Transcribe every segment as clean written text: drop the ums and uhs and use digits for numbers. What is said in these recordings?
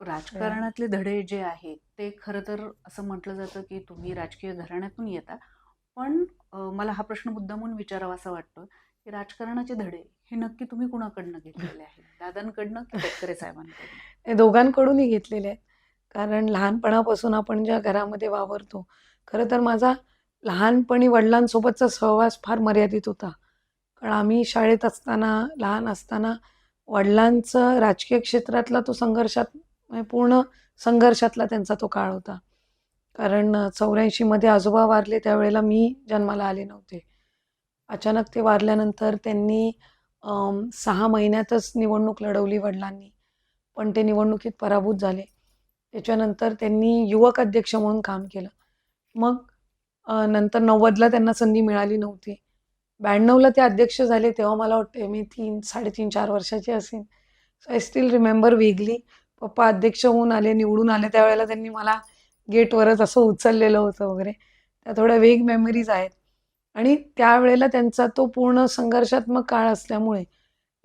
राजकारणातले धडे जे आहेत, ते खरं तर असं म्हटलं जातं, की तुम्ही राजकीय घराण्यातून येता. पण मला हा प्रश्न मुद्दामून विचारावासा वाटतो, की राजकारणाचे धडे हे नक्की तुम्ही कुणाकडनं घेतलेले आहेत? दादांकडनं की तटकरे साहेबांकडनं? हे दोघांकडूनही घेतलेले आहेत. कारण लहानपणापासून आपण ज्या घरामध्ये वावरतो, खरं तर माझा लहानपणी वडिलांसोबतचा सहवास फार मर्यादित होता. कारण आम्ही शाळेत असताना, लहान असताना वडिलांचं राजकीय क्षेत्रातला तो संघर्षात म्हणजे पूर्ण संघर्षातला त्यांचा तो काळ होता. कारण 84 मध्ये आजोबा वारले त्यावेळेला मी जन्माला आले नव्हते. अचानक ते वारल्यानंतर त्यांनी 6 महिन्यातच निवडणूक लढवली वडिलांनी. पण ते निवडणुकीत पराभूत झाले. त्याच्यानंतर त्यांनी युवक अध्यक्ष म्हणून काम केलं. मग नंतर 90ला त्यांना संधी मिळाली नव्हती. 92ला ते अध्यक्ष झाले तेव्हा मला वाटते मी 3, 3.5, 4 वर्षाची असेन. सो आय स्टिल रिमेंबर वेगली. पप्पा अध्यक्ष होऊन आले, निवडून आले त्यावेळेला त्यांनी मला गेटवरच असं उचललेलं होतं वगैरे. त्या थोड्या वेग मेमरीज आहेत. आणि त्यावेळेला त्यांचा तो पूर्ण संघर्षात्मक काळ असल्यामुळे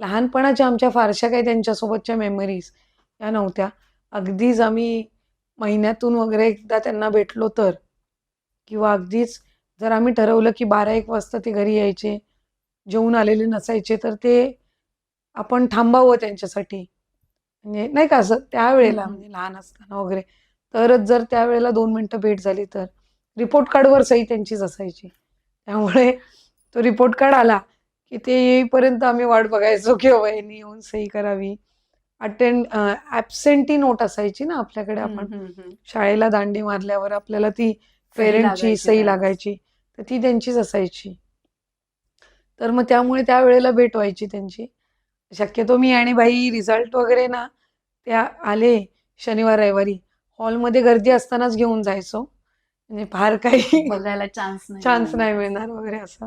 लहानपणाच्या आमच्या फारशा काही त्यांच्यासोबतच्या मेमरीज या नव्हत्या. अगदीच आम्ही महिन्यातून वगैरे एकदा त्यांना भेटलो तर किंवा अगदीच जर आम्ही ठरवलं की 12-1 वाजता ते घरी यायचे, जेवून आलेले नसायचे, तर ते आपण थांबावं त्यांच्यासाठी. म्हणजे नाही का असं हं, त्यावेळेला हं. म्हणजे लहान असताना वगैरे. तरच जर त्यावेळेला 2 मिनिटं भेट झाली तर. रिपोर्ट कार्डवर सही त्यांचीच असायची. त्यामुळे तो रिपोर्ट कार्ड आला, की ते येईपर्यंत आम्ही वाट बघायचो, की बाबा यांनी येऊन सही करावी. ॲब्सेंटी नोट असायची ना आपल्याकडे हं, आपण हं, हं. शाळेला दांडी मारल्यावर आपल्याला ती सही पेरेंटची लागायची सही त्यावेळेस. लागायची. तर ती त्यांचीच असायची. तर मग त्यामुळे त्यावेळेला भेट व्हायची त्यांची. शक्यतो मी आणि बाई रिझल्ट वगैरे ना, त्या आले शनिवार, रविवारी हॉलमध्ये गर्दी असतानाच घेऊन जायचो. म्हणजे फार काही बघायला चान्स नाही चान्स मिळणार नाही असं. मिळणार वगैरे असं.